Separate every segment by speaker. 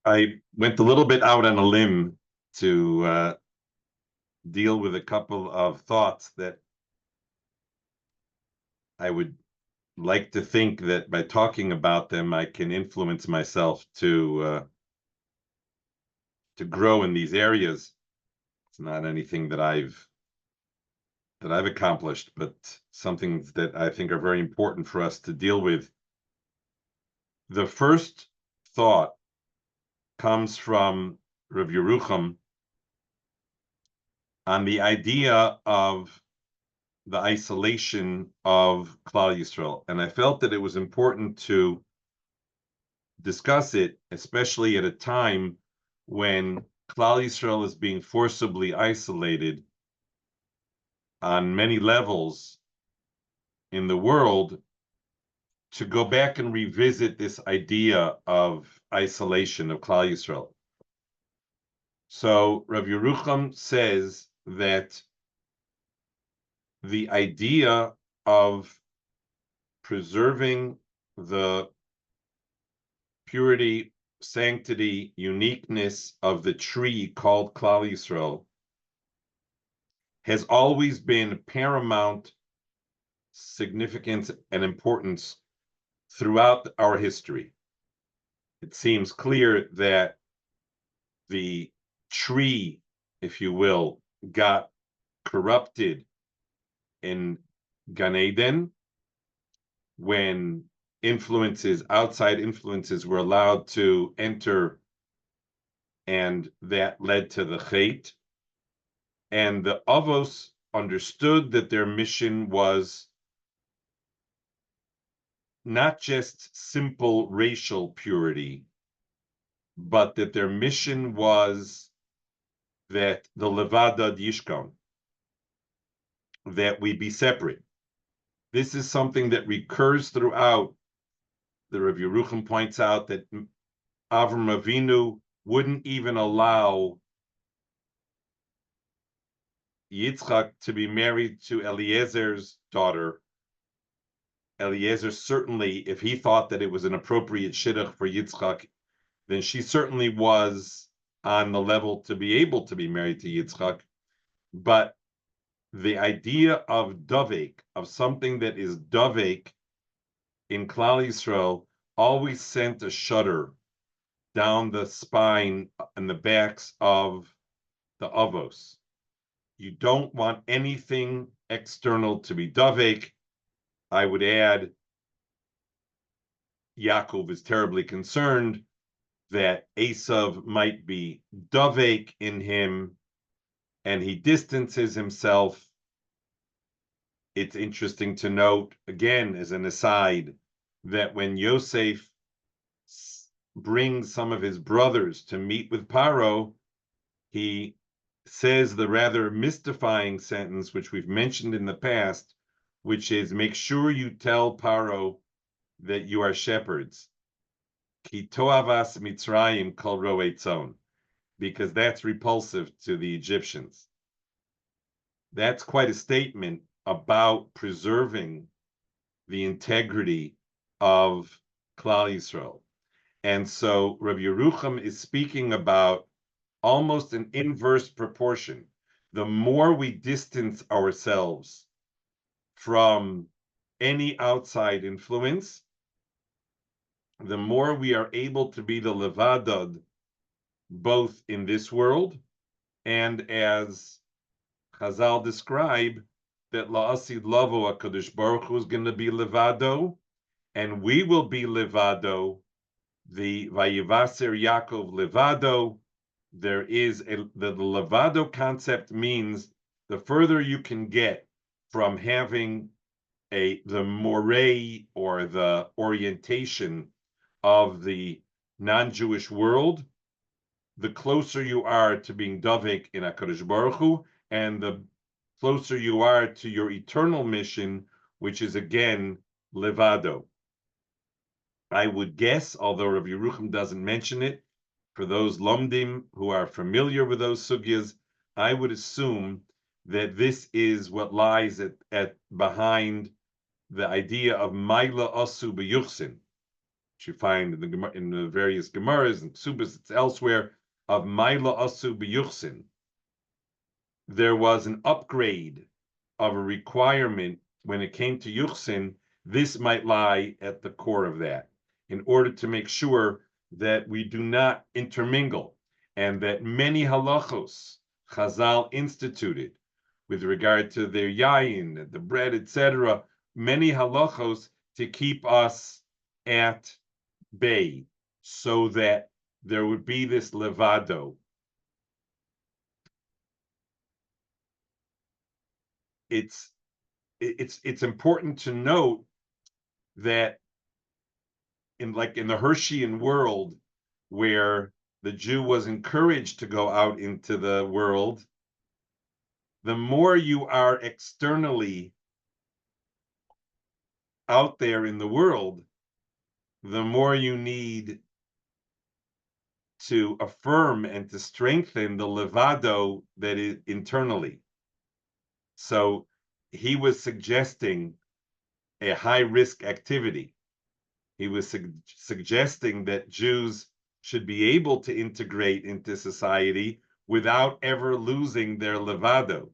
Speaker 1: I went a little bit out on a limb to deal with a couple of thoughts that I would like to think that by talking about them, I can influence myself to grow in these areas. It's not anything that I've accomplished, but something that I think are very important for us to deal with. The first thought comes from Rav Yerucham on the idea of the isolation of Klal Yisrael. And I felt that it was important to discuss it, especially at a time when Klal Yisrael is being forcibly isolated on many levels in the world, to go back and revisit this idea of isolation of Klal Yisrael. So Rav Yerucham says that the idea of preserving the purity, sanctity, uniqueness of the tree called Klal Yisrael has always been paramount significance and importance throughout our history. It seems clear that the tree, if you will, got corrupted in Gan Eden when outside influences were allowed to enter, and that led to the Chet. And the Avos understood that their mission was not just simple racial purity, but that their mission was that the Levado Yishkon, that we be separate. This is something that recurs throughout. The Rav Yerucham points out that Avram Avinu wouldn't even allow Yitzchak to be married to Eliezer's daughter. Eliezer certainly, if he thought that it was an appropriate shidduch for Yitzchak, then she certainly was on the level to be able to be married to Yitzchak. But the idea of davek, of something that is davek in Klal Yisrael, always sent a shudder down the spine and the backs of the avos. You don't want anything external to be davek. I would add, Yaakov is terribly concerned that Esav might be davek in him, and he distances himself. It's interesting to note, again, as an aside, that when Yosef brings some of his brothers to meet with Paro, he says the rather mystifying sentence, which we've mentioned in the past, which is, make sure you tell Paro that you are shepherds. Ki toavas Mitzrayim kol ro'ei tzon, because that's repulsive to the Egyptians. That's quite a statement about preserving the integrity of Klal Yisrael. And so Rabbi Yerucham is speaking about almost an inverse proportion. The more we distance ourselves from any outside influence, the more we are able to be the Levadad, both in this world and, as Chazal describe, that La'asid Lavo HaKadosh Baruch Hu is going to be Levado, and we will be Levado, the Vayivaser Yaakov Levado. There is the Levado concept means the further you can get from having the moray or the orientation of the non-Jewish world, the closer you are to being davek in HaKadosh Baruch Hu, and the closer you are to your eternal mission, which is again Levado. I would guess, although Rav Yerucham doesn't mention it, for those lomdim who are familiar with those sugyas, I would assume that this is what lies at behind the idea of Maila Asu B'Yuchsin, which you find in the various Gemaras and Ksubas, it's elsewhere, of Maila Asu B'Yuchsin. There was an upgrade of a requirement when it came to Yuchsin. This might lie at the core of that, in order to make sure that we do not intermingle, and that many halachos Chazal instituted with regard to their yayin, the bread, etc., many halachos to keep us at bay, so that there would be this levado. It's important to note that in the Hersheyan world, where the Jew was encouraged to go out into the world, the more you are externally out there in the world, the more you need to affirm and to strengthen the levado that is internally. So he was suggesting a high-risk activity. He was suggesting that Jews should be able to integrate into society without ever losing their levado.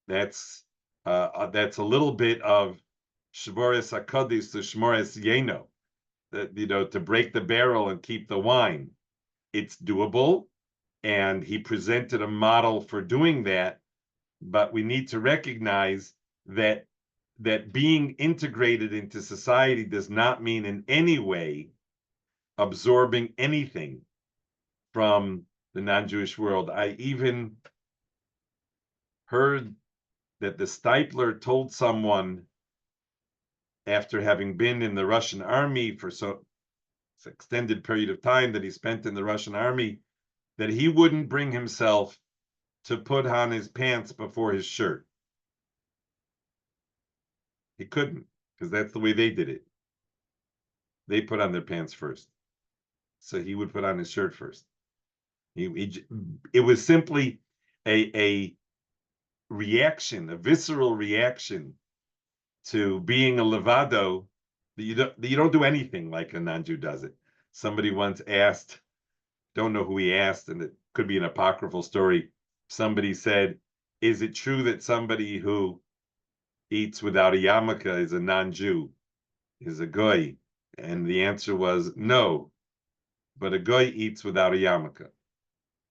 Speaker 1: That's a little bit of shmores hakadis to shmores yeno, to break the barrel and keep the wine. It's doable, and he presented a model for doing that. But we need to recognize that being integrated into society does not mean in any way absorbing anything from the non-Jewish world. I even heard that the Stipler told someone, after having been in the Russian army for so extended period of time that he spent in the Russian army, that he wouldn't bring himself to put on his pants before his shirt. He couldn't, because that's the way they did it. They put on their pants first. So he would put on his shirt first. It was simply a reaction, a visceral reaction to being a levado, that you don't do anything like a non-Jew does it. Somebody once asked, don't know who he asked, and it could be an apocryphal story. Somebody said, is it true that somebody who eats without a yarmulke is a non-Jew, is a goy? And the answer was no, but a goy eats without a yarmulke.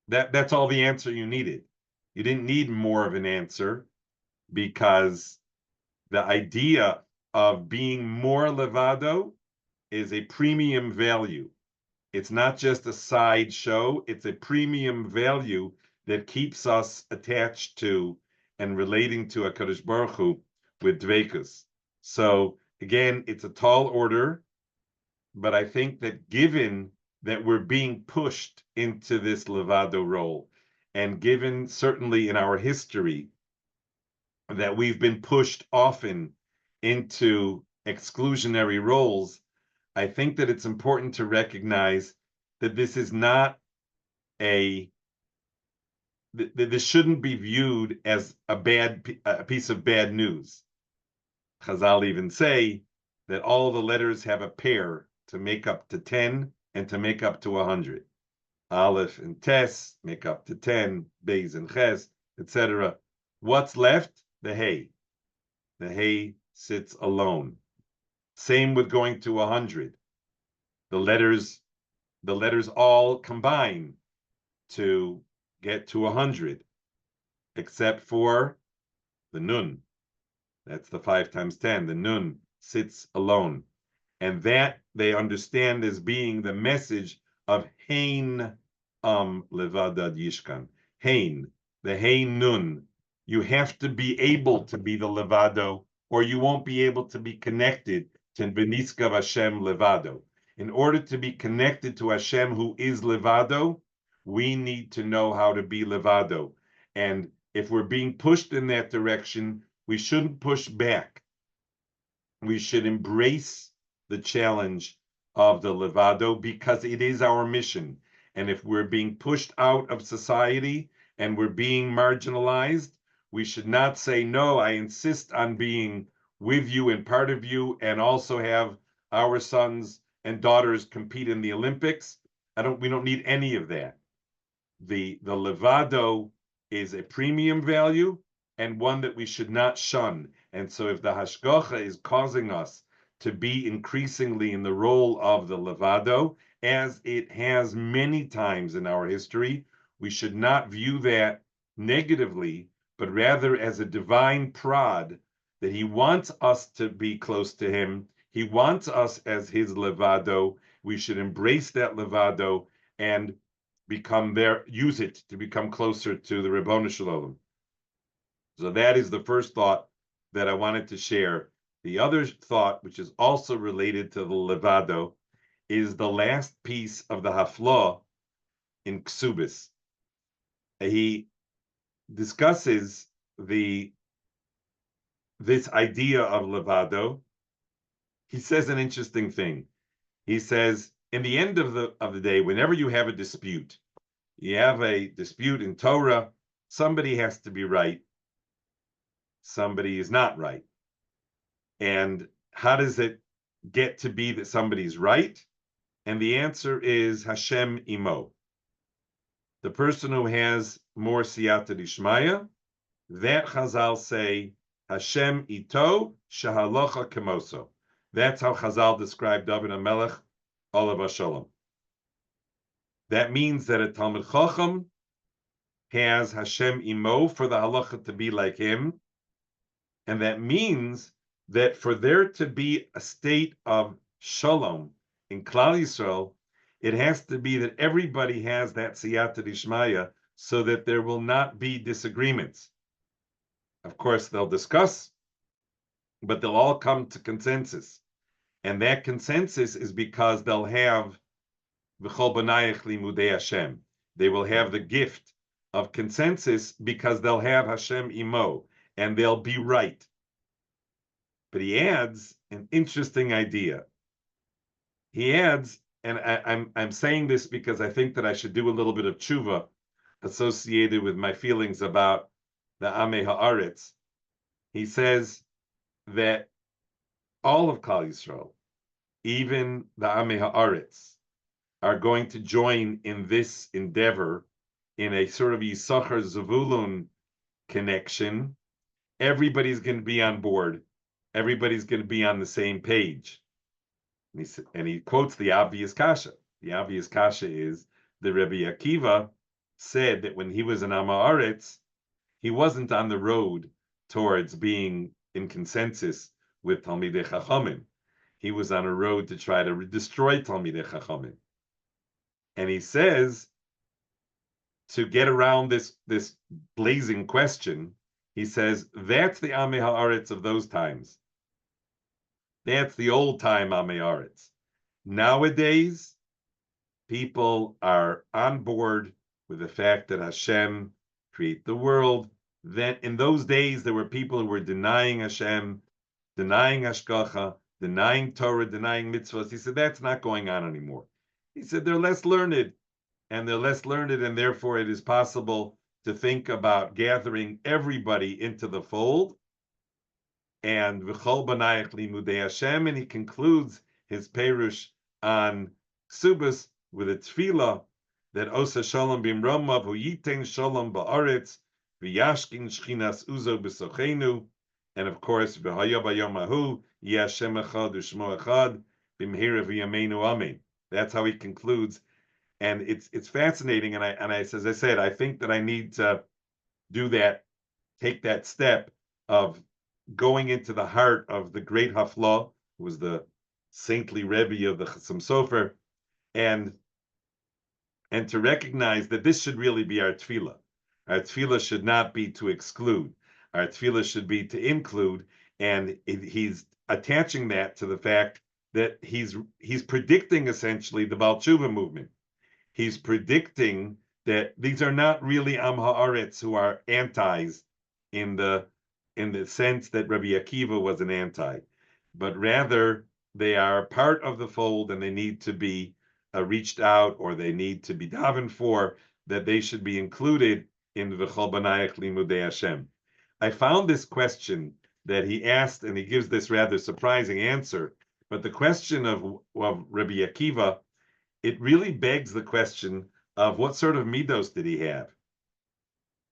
Speaker 1: That's all the answer you needed. You didn't need more of an answer, because the idea of being more levado is a premium value. It's not just a side show, it's a premium value that keeps us attached to and relating to HaKadosh Baruch Hu with dveikus. So again, it's a tall order, but I think that given that we're being pushed into this levado role, and given certainly in our history that we've been pushed often into exclusionary roles, I think that it's important to recognize that this is not this shouldn't be viewed as a piece of bad news. Chazal even say that all the letters have a pair to make up to 10 and to make up to 100. Aleph and Tes make up to 10, Beis and Ches, etc. What's left? The Hey. The Hey sits alone. Same with going to 100. The letters all combine to get to 100, except for the Nun. That's the 5 times 10. The Nun sits alone. And that they understand as being the message of Hein Levadad Yishkan. Hein, the Hein Nun. You have to be able to be the Levado, or you won't be able to be connected to Beniskav Hashem Levado. In order to be connected to Hashem, who is Levado, we need to know how to be Levado. And if we're being pushed in that direction, we shouldn't push back. We should embrace the challenge of the Levado, because it is our mission. And if we're being pushed out of society and we're being marginalized, we should not say, no, I insist on being with you and part of you, and also have our sons and daughters compete in the Olympics. We don't need any of that. The Levado is a premium value and one that we should not shun. And so if the hashgacha is causing us to be increasingly in the role of the Levado, as it has many times in our history, we should not view that negatively, but rather as a divine prod, that he wants us to be close to him. He wants us as his Levado. We should embrace that Levado and become there, use it to become closer to the Ribono Shel Olam. So that is the first thought that I wanted to share. The other thought, which is also related to the Levado, is the last piece of the Haflah in Ksubis. He discusses this idea of Levado. He says an interesting thing. He says, in the end of the day, whenever you have a dispute in Torah, somebody has to be right, somebody is not right. And how does it get to be that somebody's right? And the answer is Hashem imo. The person who has more siyata d'ishmaya, that Chazal say, Hashem ito shehalocha kemoso. That's how Chazal described David HaMelech, Olav HaShalom. That means that a Talmid Chacham has Hashem imo for the halacha to be like him. And that means that for there to be a state of shalom in Klal Yisrael, it has to be that everybody has that siyata d'ishmaya so that there will not be disagreements. Of course, they'll discuss, but they'll all come to consensus. And that consensus is because they'll have v'chol b'nayich limudei Hashem. They will have the gift of consensus because they'll have Hashem imo, and they'll be right. But he adds an interesting idea. He adds, and I'm saying this because I think that I should do a little bit of tshuva associated with my feelings about the Amei Haaretz. He says that all of Klal Yisrael, even the Amei Haaretz, are going to join in this endeavor in a sort of Yisachar Zavulun connection. Everybody's going to be on board. Everybody's going to be on the same page. And he quotes the obvious kasha. The obvious kasha is the Rebbe Akiva said that when he was in Am Haaretz, he wasn't on the road towards being in consensus with Talmidei Chachamim. He was on a road to try to destroy Talmidei Chachamim. And he says, to get around this blazing question, he says, that's the Amei Haaretz of those times. That's the old time Amei Haaretz. Nowadays, people are on board with the fact that Hashem created the world. Then in those days, there were people who were denying Hashem, denying Hashgacha, denying Torah, denying mitzvahs. He said, that's not going on anymore. He said, they're less learned, and therefore it is possible to think about gathering everybody into the fold. And v'chol b'nayich limudei Hashem, and he concludes his perush on Ksubas with a tefillah that osa shalom b'mromav hu yitein shalom ba'aretz v'yashkin shchinas uzo b'sochenu, and of course v'haya b'yom hahu yeh Hashem echad u'shmo echad b'mhira v'yameinu amen. That's how he concludes, and it's fascinating. And as I said, I think that I need to do that, take that step of going into the heart of the great Haflah, who was the saintly Rebbe of the Chassam Sofer, and to recognize that this should really be our tefillah. Our tefillah should not be to exclude. Our tefillah should be to include, and he's attaching that to the fact that he's predicting essentially the Baal Tshuva movement. He's predicting that these are not really Am Haaretz who are antis in the sense that Rabbi Akiva was an anti, but rather they are part of the fold, and they need to be reached out, or they need to be davened for, that they should be included in the V'chol B'nayich Limudei Hashem. I found this question that he asked, and he gives this rather surprising answer, but the question of of Rabbi Akiva, it really begs the question of what sort of midos did he have?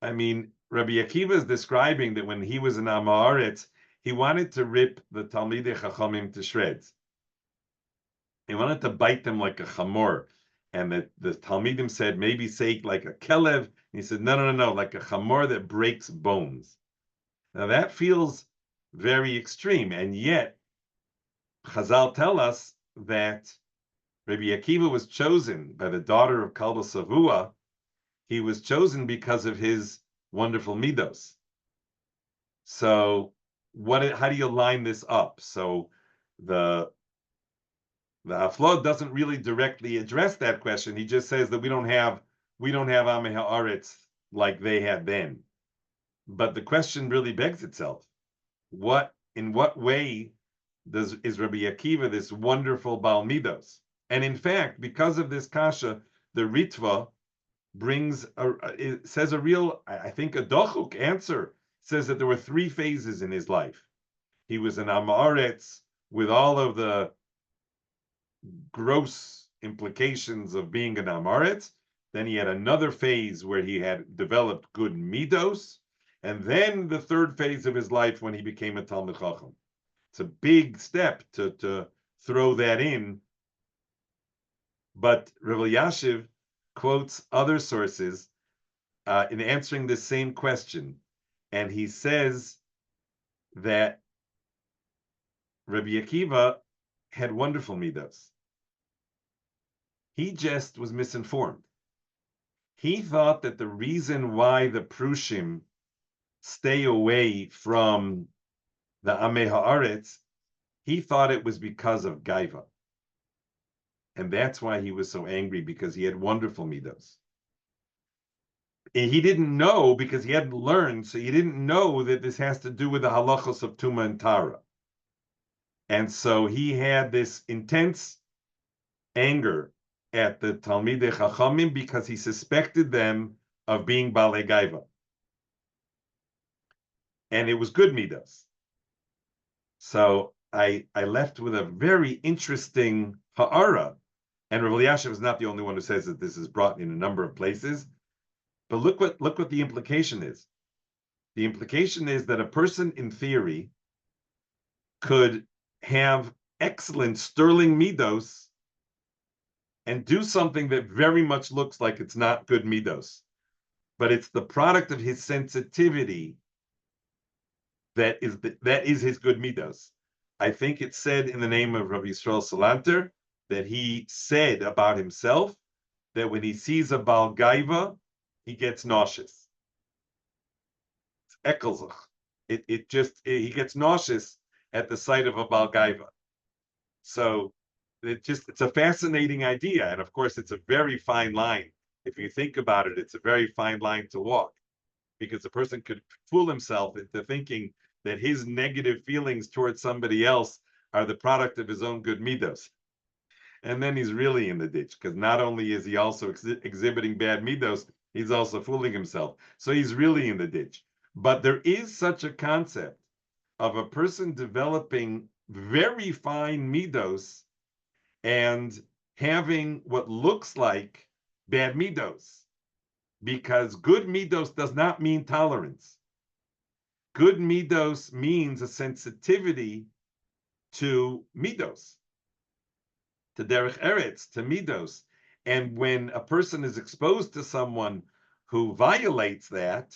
Speaker 1: I mean, Rabbi Akiva is describing that when he was in Haaretz, he wanted to rip the Talmidei Chachamim to shreds. He wanted to bite them like a chamor. And the Talmidim said, maybe say like a kelev. And he said, no, like a chamor that breaks bones. Now that feels very extreme. And yet, Chazal tell us that Rabbi Akiva was chosen by the daughter of Kalba Savua. He was chosen because of his wonderful midos. So how do you line this up? So the Haflod doesn't really directly address that question. He just says that we don't have Amei Haaretz like they had then. But the question really begs itself: in what way is Rabbi Akiva this wonderful Baal Midos? And in fact, because of this kasha, the Ritva says a real, I think, a dochuk answer. It says that there were 3 phases in his life. He was an Haaretz with all of the gross implications of being an Haaretz. Then he had another phase where he had developed good midos, and then the 3rd phase of his life when he became a Talmid Chacham. It's a big step to throw that in. But Rav Elyashiv quotes other sources in answering this same question, and he says that Rabbi Akiva had wonderful midos. He just was misinformed. He thought that the reason why the Prushim stay away from the Amei Haaretz, he thought it was because of Gaiva. And that's why he was so angry, because he had wonderful midos. And he didn't know, because he hadn't learned, so he didn't know that this has to do with the halachos of Tuma and Tara. And so he had this intense anger at the Talmidei Chachamim because he suspected them of being Balei Gaiva. And it was good midos. So I left with a very interesting ha'ara. And Rav Elyashiv is not the only one who says that this is brought in a number of places. But look what the implication is. The implication is that a person, in theory, could have excellent sterling midos and do something that very much looks like it's not good midos, but it's the product of his sensitivity that is his good midos. I think it's said in the name of Rabbi Yisrael Salanter that he said about himself that when he sees a Baal Gaiva, he gets nauseous. It's ekelzach. He gets nauseous at the sight of a Baal Gaiva. So it's a fascinating idea. And of course, it's a very fine line. If you think about it, it's a very fine line to walk, because a person could fool himself into thinking that his negative feelings towards somebody else are the product of his own good midos. And then he's really in the ditch, because not only is he also exhibiting bad midos, he's also fooling himself. So he's really in the ditch. But there is such a concept of a person developing very fine midos and having what looks like bad midos, because good midos does not mean tolerance. Good midos means a sensitivity to midos, to derech eretz, to midos. And when a person is exposed to someone who violates that,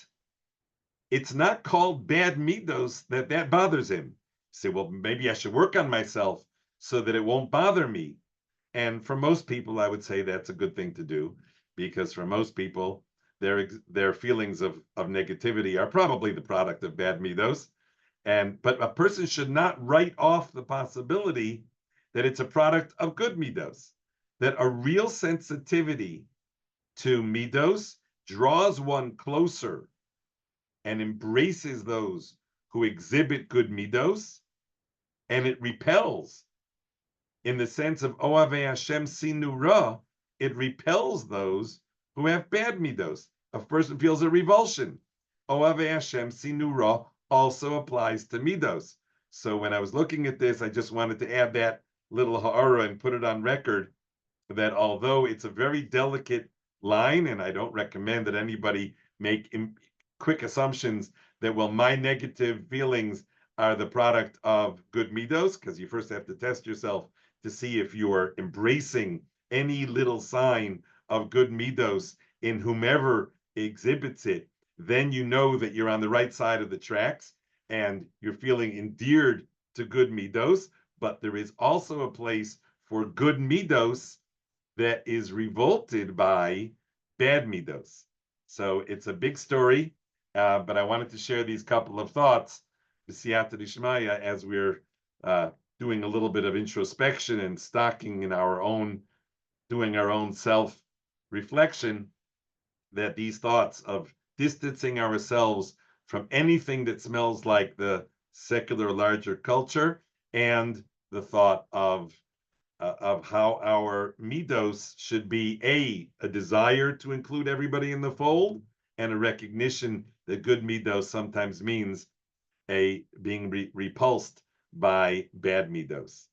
Speaker 1: it's not called bad midos that bothers him. You say, well, maybe I should work on myself so that it won't bother me. And for most people, I would say that's a good thing to do, because for most people, their feelings of negativity are probably the product of bad midos. But a person should not write off the possibility that it's a product of good midos, that a real sensitivity to midos draws one closer and embraces those who exhibit good midos, and it repels, in the sense of Ohavei Hashem Sinu Ra, it repels those who have bad midos. A person feels a revulsion. Ohavei Hashem Sinu Ra also applies to midos. So when I was looking at this, I just wanted to add that little ha'ara and put it on record that although it's a very delicate line, and I don't recommend that anybody make quick assumptions that, well, my negative feelings are the product of good middos, because you first have to test yourself to see if you're embracing any little sign of good middos in whomever exhibits it. Then you know that you're on the right side of the tracks and you're feeling endeared to good middos. But there is also a place for good middos that is revolted by bad middos. So it's a big story, but I wanted to share these couple of thoughts, b'siyata d'shmaya, as we're doing a little bit of introspection and stocking in our own, doing our own self-reflection, that these thoughts of distancing ourselves from anything that smells like the secular larger culture, and the thought of how our middos should be a desire to include everybody in the fold, and a recognition that good middos sometimes means being repulsed by bad middos.